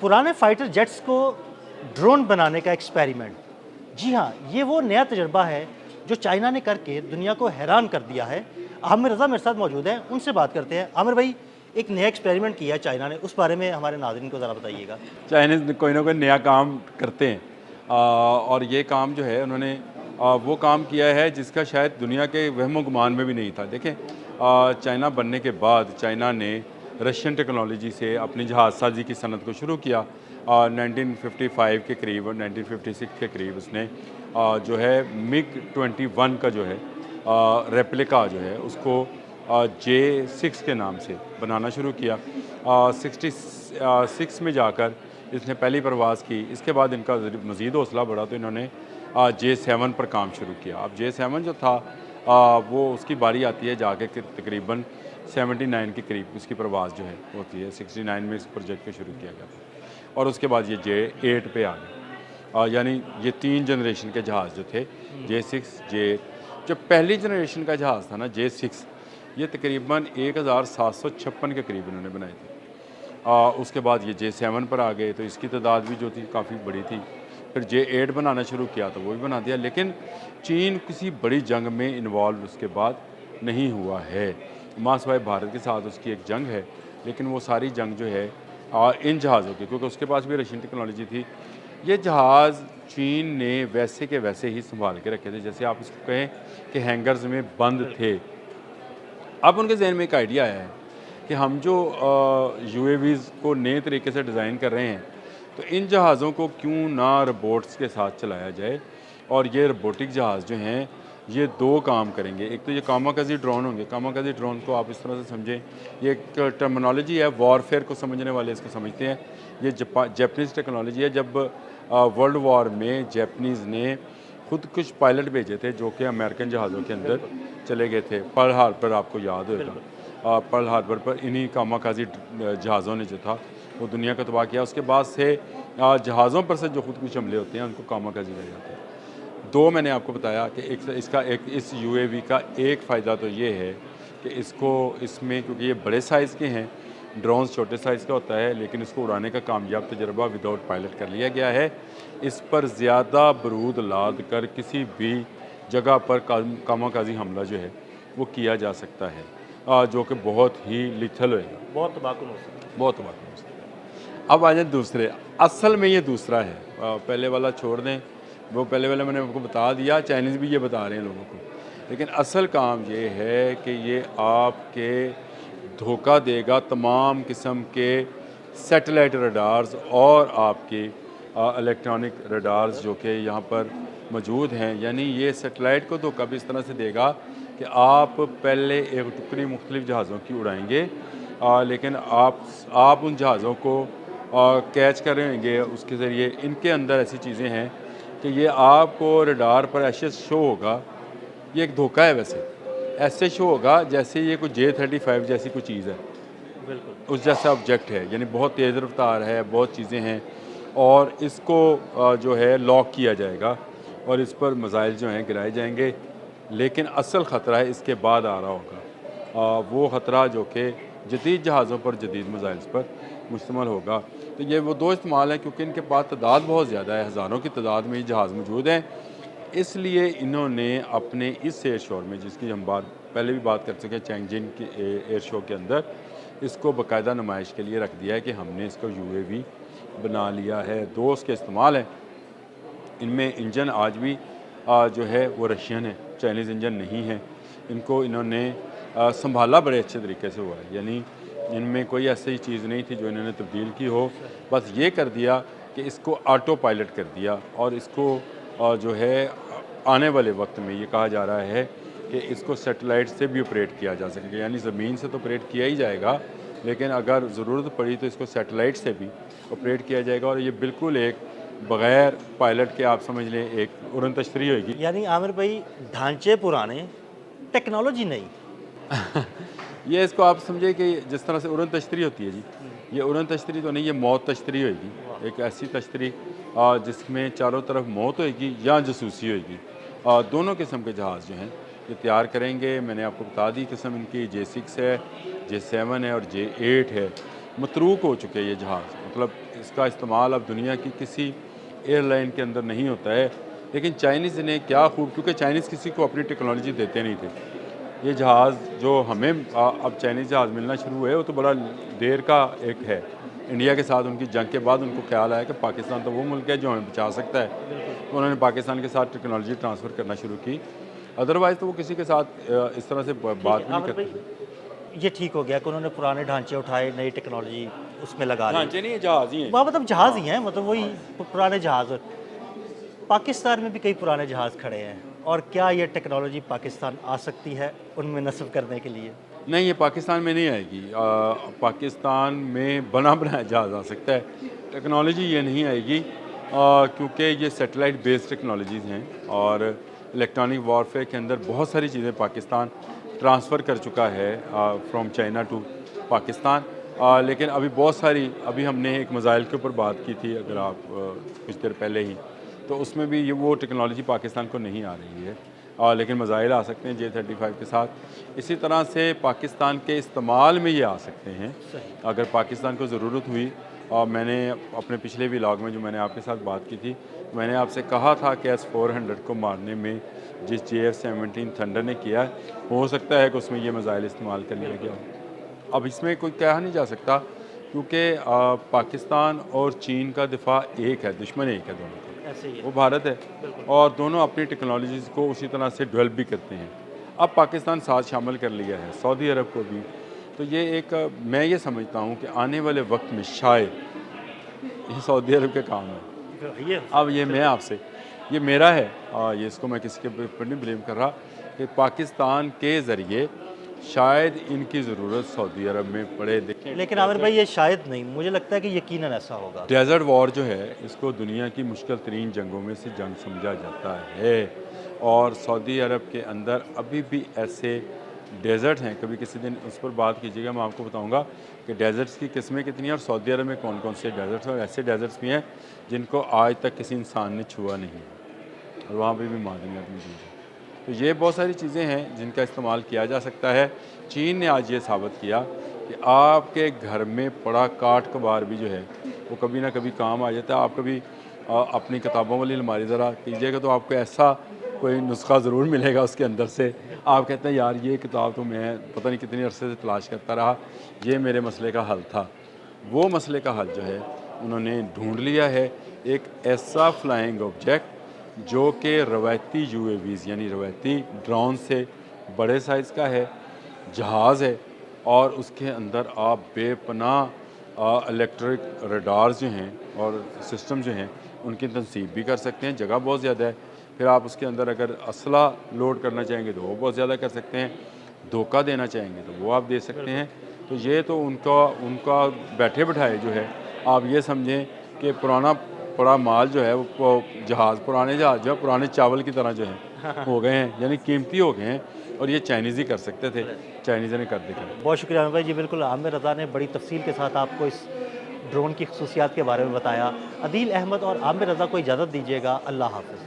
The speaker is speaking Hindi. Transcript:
पुराने फाइटर जेट्स को ड्रोन बनाने का एक्सपेरिमेंट। जी हाँ, ये वो नया तजुर्बा है जो चाइना ने करके दुनिया को हैरान कर दिया है। आमिर रज़ा मेरे साथ मौजूद हैं, उनसे बात करते हैं। आमिर भाई, एक नया एक्सपेरिमेंट किया है चाइना ने, उस बारे में हमारे नाज़रीन को ज़रा बताइएगा। चाइनीज़ कोई ना कोई नया काम करते हैं और ये काम जो है उन्होंने वो काम किया है जिसका शायद दुनिया के वहमो गुमान में भी नहीं था। देखें, चाइना बनने के बाद चाइना ने रशियन टेक्नोलॉजी से अपनी जहाज़ साजी की सनत को शुरू किया। 1955 के करीब और 1956 के करीब उसने जो है मिग-21 का जो है रेप्लिका जो है उसको J6 के नाम से बनाना शुरू किया। 66 में जाकर इसने पहली परवाज़ की। इसके बाद इनका मज़ीद हौसला बढ़ा तो इन्होंने J7 पर काम शुरू किया। अब J7 जो था वो उसकी बारी आती है जाके कि तकरीबन 79 के करीब इसकी परवाज़ जो है होती है। 69 में इस प्रोजेक्ट को शुरू किया गया था और उसके बाद ये J8 पे आ गए। यानी ये 3 जनरेशन के जहाज़ जो थे, J6, J8। जो पहली जनरेशन का जहाज़ था ना J6, ये तकरीबन 1756 के करीब इन्होंने बनाए थे। उसके बाद ये J7 पर आ गए तो इसकी तादाद भी जो थी काफ़ी बड़ी थी। फिर J8 बनाना शुरू किया तो वो भी बना दिया, लेकिन चीन किसी बड़ी जंग में इन्वॉल्व उसके बाद नहीं हुआ है। मासवाए भारत के साथ उसकी एक जंग है, लेकिन वो सारी जंग जो है इन जहाज़ों की, क्योंकि उसके पास भी रशियन टेक्नोलॉजी थी। ये जहाज़ चीन ने वैसे के वैसे ही संभाल के रखे थे, जैसे आप इसको कहें कि हैंगर्स में बंद थे। अब उनके जहन में एक आइडिया आया है कि हम जो यूएवीज़ को नए तरीके से डिज़ाइन कर रहे हैं, तो इन जहाज़ों को क्यों ना रोबोट्स के साथ चलाया जाए। और ये रोबोटिक जहाज़ जो हैं ये 2 काम करेंगे। एक तो ये कामाकाजी ड्रोन होंगे। कामाकाजी ड्रोन को आप इस तरह से समझें, ये एक टर्मिनोलॉजी है, वॉरफेयर को समझने वाले इसको समझते हैं। ये जापानीज़ टेक्नोलॉजी है। जब वर्ल्ड वॉर में जापानीज़ ने खुद कुछ पायलट भेजे थे जो कि अमेरिकन जहाज़ों के अंदर चले गए थे। पर्ल हार्बर आपको याद होगा। पर्ल हार्बर पर इन्हीं कामाकाजी जहाज़ों ने जो था वो दुनिया को तबाह किया। उसके बाद से जहाज़ों पर से जो खुद कुछ हमले होते हैं उनको कामाकाजी कहा जाता है। 2 मैंने आपको बताया कि एक इस यूएवी का एक फ़ायदा तो ये है कि इसमें क्योंकि ये बड़े साइज़ के हैं, ड्रोन्स छोटे साइज़ का होता है, लेकिन इसको उड़ाने का कामयाब तजर्बा विदाउट पायलट कर लिया गया है। इस पर ज़्यादा बारूद लाद कर किसी भी जगह पर कामाकाजी हमला जो है वो किया जा सकता है, जो कि बहुत ही लिथल होएगा, बहुत तबाहकुन हो सकता है। बहुत तबाह हो सकता है। अब आ जाए दूसरे, असल में ये दूसरा है। पहले वाला छोड़ दें, वो पहले वाला मैंने आपको बता दिया, चाइनीज़ भी ये बता रहे हैं लोगों को। लेकिन असल काम ये है कि ये आपके धोखा देगा तमाम किस्म के सैटेलाइट रडार्स और आपके इलेक्ट्रॉनिक रडार्स जो कि यहाँ पर मौजूद हैं। यानी ये सैटेलाइट को धोखा भी इस तरह से देगा कि आप पहले एक टुकड़ी मुख्तलिफ जहाज़ों की उड़ाएंगे, लेकिन आप उन जहाज़ों को कैच कर रहे होंगे उसके ज़रिए। इनके अंदर ऐसी चीज़ें हैं कि ये आपको रडार पर ऐसे शो होगा, ये एक धोखा है वैसे, ऐसे शो होगा जैसे ये कोई J35 जैसी कोई चीज़ है, बिल्कुल। उस जैसा ऑब्जेक्ट है। यानी बहुत तेज़ रफ्तार है, बहुत चीज़ें हैं और इसको जो है लॉक किया जाएगा और इस पर मिसाइल जो हैं गिराए जाएंगे। लेकिन असल ख़तरा है इसके बाद आ रहा होगा, वो ख़तरा जो कि जदीद जहाज़ों पर जदीद मिसाइल्स पर मुश्तमल होगा। तो ये वो 2 इस्तेमाल हैं, क्योंकि इनके पास तादाद बहुत ज़्यादा है, हज़ारों की तादाद में ये जहाज़ मौजूद हैं। इसलिए इन्होंने अपने इस एयर शो में, जिसकी हम पहले भी बात कर चुके हैं, चैंगजिन के एयर शो के अंदर इसको बाकायदा नुमाइश के लिए रख दिया है कि हमने इसको यूएवी बना लिया है। 2 उसके इस्तेमाल हैं। इनमें इंजन आज भी जो है वो रशियन है, चाइनीज़ इंजन नहीं है। इनको इन्होंने संभाला बड़े अच्छे तरीके से हुआ है। यानी इनमें कोई ऐसी चीज़ नहीं थी जो इन्होंने तब्दील की हो, बस ये कर दिया कि इसको ऑटो पायलट कर दिया। और इसको जो है आने वाले वक्त में ये कहा जा रहा है कि इसको सैटेलाइट से भी ऑपरेट किया जा सकेगा। यानी ज़मीन से तो ऑपरेट किया ही जाएगा, लेकिन अगर ज़रूरत पड़ी तो इसको सैटेलाइट से भी ऑपरेट किया जाएगा। और ये बिल्कुल एक बग़ैर पायलट के आप समझ लें एक उड़न तश्तरी होगी। यानी आमिर भाई, ढांचे पुराने, टेक्नोलॉजी नई। ये इसको आप समझे कि जिस तरह से उड़न तश्तरी होती है जी, ये उड़न तश्तरी तो नहीं, ये मौत तश्तरी होगी। एक ऐसी तश्तरी जिसमें चारों तरफ मौत होएगी या जासूसी होएगी। दोनों किस्म के जहाज़ जो हैं ये तैयार करेंगे। मैंने आपको बता दी किस्म इनकी J6 है, J7 है और J8 है। मतरूक हो चुके हैं ये जहाज़ मतलब इसका इस्तेमाल अब दुनिया की किसी एयरलाइन के अंदर नहीं होता है। लेकिन चाइनीज़ ने क्या खूब, क्योंकि चाइनीज़ किसी को अपनी टेक्नोलॉजी देते नहीं थे। ये जहाज़ जो हमें अब चाइनीज़ जहाज़ मिलना शुरू हुए, वो तो बड़ा देर का एक है। इंडिया के साथ उनकी जंग के बाद उनको ख्याल आया कि पाकिस्तान तो वो मुल्क है जो हमें बचा सकता है, तो उन्होंने पाकिस्तान के साथ टेक्नोलॉजी ट्रांसफ़र करना शुरू की। अदरवाइज़ तो वो किसी के साथ इस तरह से बात भी नहीं आमिर करते भाई, थे। ये ठीक हो गया कि उन्होंने पुराने ढांचे उठाए, नई टेक्नोलॉजी उसमें लगा ली। ढांचे नहीं, ये जहाज़ ही हैं। वहाँ मतलब जहाज़ ही हैं, मतलब वही पुराने जहाज़। पाकिस्तान में भी कई पुराने जहाज़ खड़े हैं, और क्या ये टेक्नोलॉजी पाकिस्तान आ सकती है उनमें नस्ब करने के लिए? नहीं, ये पाकिस्तान में नहीं आएगी। पाकिस्तान में बना बनाया जहाज़ आ सकता है, टेक्नोलॉजी ये नहीं आएगी, क्योंकि ये सैटेलाइट बेस्ड टेक्नोलॉजीज़ हैं और इलेक्ट्रॉनिक वॉरफेयर के अंदर बहुत सारी चीज़ें पाकिस्तान ट्रांसफ़र कर चुका है फ्रॉम चाइना टू पाकिस्तान। लेकिन अभी बहुत सारी, अभी हमने एक मिसाइल के ऊपर बात की थी, अगर आप कुछ देर पहले ही, तो उसमें भी ये वो टेक्नोलॉजी पाकिस्तान को नहीं आ रही है। लेकिन मिसाइल आ सकते हैं J-35 के साथ। इसी तरह से पाकिस्तान के इस्तेमाल में ये आ सकते हैं अगर पाकिस्तान को ज़रूरत हुई। और मैंने अपने पिछले व्लॉग में जो मैंने आपके साथ बात की थी, मैंने आपसे कहा था कि S-400 को मारने में जिस JF-17 थंडर ने किया, हो सकता है कि उसमें ये मिसाइल इस्तेमाल कर लिया गया हो। अब इसमें कोई कहा नहीं जा सकता, क्योंकि पाकिस्तान और चीन का दिफा एक है, दुश्मन एक है दोनों का, ऐसे ही है। वो भारत है, और दोनों अपनी टेक्नोलॉजीज़ को उसी तरह से डेवलप भी करते हैं। अब पाकिस्तान साथ शामिल कर लिया है सऊदी अरब को भी, तो ये एक मैं ये समझता हूँ कि आने वाले वक्त में शायद ये सऊदी अरब के काम है। ये अब ये मैं आपसे, ये मेरा है, ये इसको मैं किसी के ऊपर नहीं ब्लेम कर रहा, कि पाकिस्तान के ज़रिए शायद इनकी ज़रूरत सऊदी अरब में पड़े। देखें, लेकिन आमिर भाई, ये शायद नहीं, मुझे लगता है कि यकीनन ऐसा होगा। डेज़र्ट वॉर जो है, इसको दुनिया की मुश्किल तरीन जंगों में से जंग समझा जाता है, और सऊदी अरब के अंदर अभी भी ऐसे डेज़र्ट हैं। कभी किसी दिन उस पर बात कीजिएगा, मैं आपको बताऊंगा कि डेज़र्ट्स की किस्में कितनी हैं और सऊदी अरब में कौन कौन से डेज़र्ट्स हैं, और ऐसे डेज़र्ट्स भी हैं जिनको आज तक किसी इंसान ने छुआ नहीं है, और वहाँ पर भी मादनियात मौजूद है। तो ये बहुत सारी चीज़ें हैं जिनका इस्तेमाल किया जा सकता है। चीन ने आज ये साबित किया कि आपके घर में पड़ा काट कबार भी जो है वो कभी ना कभी काम आ जाता है। आप कभी अपनी किताबों वाली अलमारी ज़रा कीजिएगा तो आपको ऐसा कोई नुस्खा ज़रूर मिलेगा उसके अंदर से। आप कहते हैं यार ये किताब तो मैं पता नहीं कितनी अरसे से तलाश करता रहा, ये मेरे मसले का हल था। वो मसले का हल जो है उन्होंने ढूंढ लिया है, एक ऐसा फ्लाइंग ऑब्जेक्ट जो कि रवायती UAVs यानी रवायती ड्रोन से बड़े साइज़ का है, जहाज़ है, और उसके अंदर आप बेपनाह इलेक्ट्रिक रडार्स जो हैं और सिस्टम जो हैं उनकी तनसीब भी कर सकते हैं। जगह बहुत ज़्यादा है। फिर आप उसके अंदर अगर असला लोड करना चाहेंगे तो वो बहुत ज़्यादा कर सकते हैं, धोखा देना चाहेंगे तो वो आप दे सकते हैं। तो ये तो उनका बैठे बिठाए जो है, आप ये समझें कि पुराना पड़ा माल जो है वो जहाज़, पुराने जहाज़ जो है पुराने चावल की तरह जो है हो गए हैं, यानी कीमती हो गए हैं, और ये चाइनीज़ ही कर सकते थे, चाइनीज़ ने कर दिखाया। बहुत शुक्रिया आमिर भाई जी, बिल्कुल आमिर रज़ा ने बड़ी तफसील के साथ आपको इस ड्रोन की खसूसियात के बारे में बताया। अदील अहमद और आमिर रज़ा को इजाज़त दीजिएगा। अल्लाह हाफ़िज़।